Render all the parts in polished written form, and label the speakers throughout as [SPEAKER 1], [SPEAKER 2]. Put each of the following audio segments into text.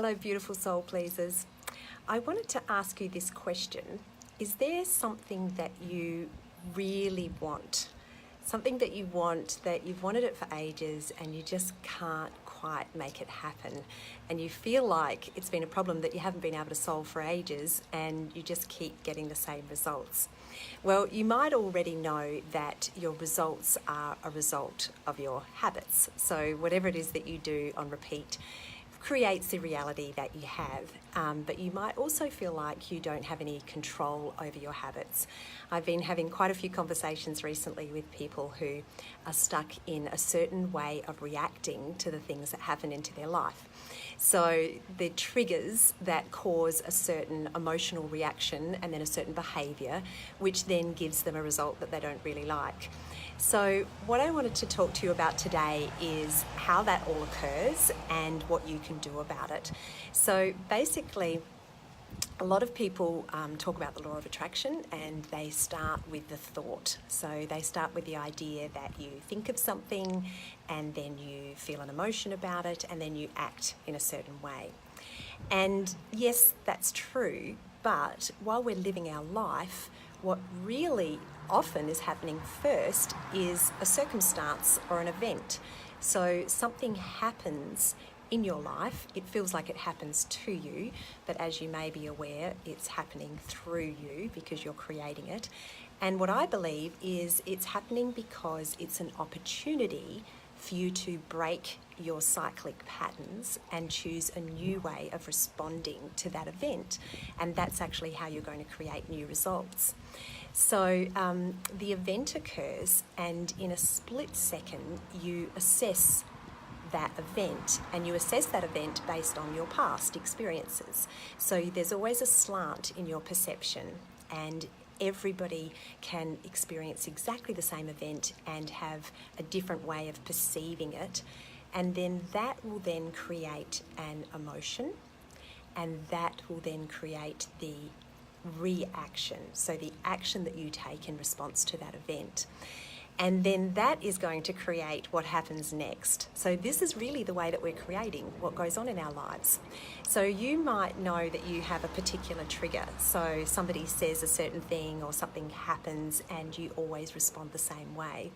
[SPEAKER 1] Hello, beautiful soul pleasers. I wanted to ask you this question. Is there something that you really want? Something that you want, that you've wanted it for ages and you just can't quite make it happen. And you feel like it's been a problem that you haven't been able to solve for ages and you just keep getting the same results. Well, you might already know that your results are a result of your habits. So whatever it is that you do on repeat creates the reality that you have, but you might also feel like you don't have any control over your habits. I've been having quite a few conversations recently with people who are stuck in a certain way of reacting to the things that happen into their life. So the triggers that cause a certain emotional reaction and then a certain behaviour, which then gives them a result that they don't really like. So what I wanted to talk to you about today is how that all occurs and what you can do about it. So basically, a lot of people talk about the law of attraction and they start with the thought. So they start with the idea that you think of something and then you feel an emotion about it and then you act in a certain way. And yes, that's true, but while we're living our life, what really often is happening first is a circumstance or an event. So something happens in your life, it feels like it happens to you, but as you may be aware, it's happening through you because you're creating it. And what I believe is it's happening because it's an opportunity for you to break your cyclic patterns and choose a new way of responding to that event. And that's actually how you're going to create new results. So the event occurs, and in a split second, you assess that event, and you assess that event based on your past experiences. So there's always a slant in your perception, and everybody can experience exactly the same event and have a different way of perceiving it. And then that will then create an emotion, and that will then create the reaction, so the action that you take in response to that event. And then that is going to create what happens next. So this is really the way that we're creating what goes on in our lives. So you might know that you have a particular trigger. So somebody says a certain thing or something happens and you always respond the same way.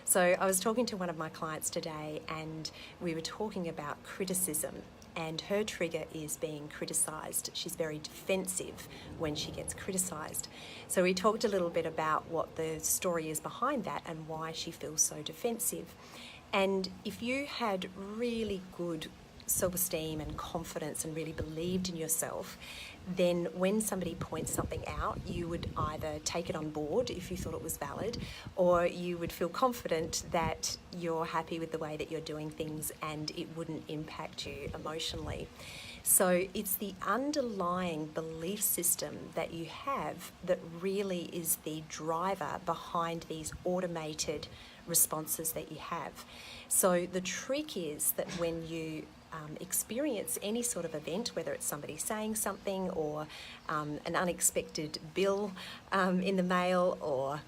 [SPEAKER 1] So I was talking to one of my clients today and we were talking about criticism. And her trigger is being criticised. She's very defensive when she gets criticised. So we talked a little bit about what the story is behind that and why she feels so defensive. And if you had really good self-esteem and confidence and really believed in yourself, then when somebody points something out, you would either take it on board if you thought it was valid, or you would feel confident that you're happy with the way that you're doing things and it wouldn't impact you emotionally. So it's the underlying belief system that you have that really is the driver behind these automated responses that you have. So the trick is that when you experience any sort of event, whether it's somebody saying something or an unexpected bill in the mail, or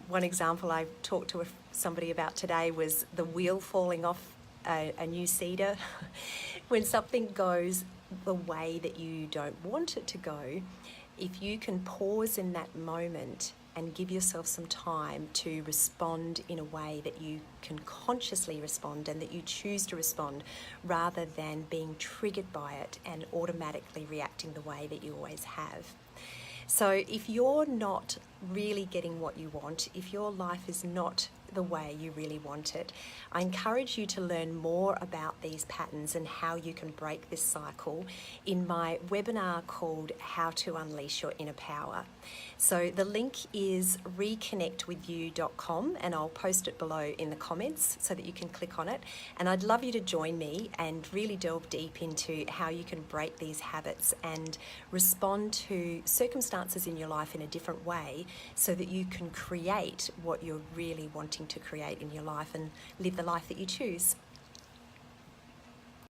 [SPEAKER 1] one example I talked to somebody about today was the wheel falling off a new cedar. When something goes the way that you don't want it to go, if you can pause in that moment and give yourself some time to respond in a way that you can consciously respond and that you choose to respond, rather than being triggered by it and automatically reacting the way that you always have. So if you're not really getting what you want, if your life is not the way you really want it, I encourage you to learn more about these patterns and how you can break this cycle in my webinar called How to Unleash Your Inner Power. So the link is reconnectwithyou.com, and I'll post it below in the comments so that you can click on it. And I'd love you to join me and really delve deep into how you can break these habits and respond to circumstances in your life in a different way so that you can create what you're really wanting to create in your life and live the life that you choose.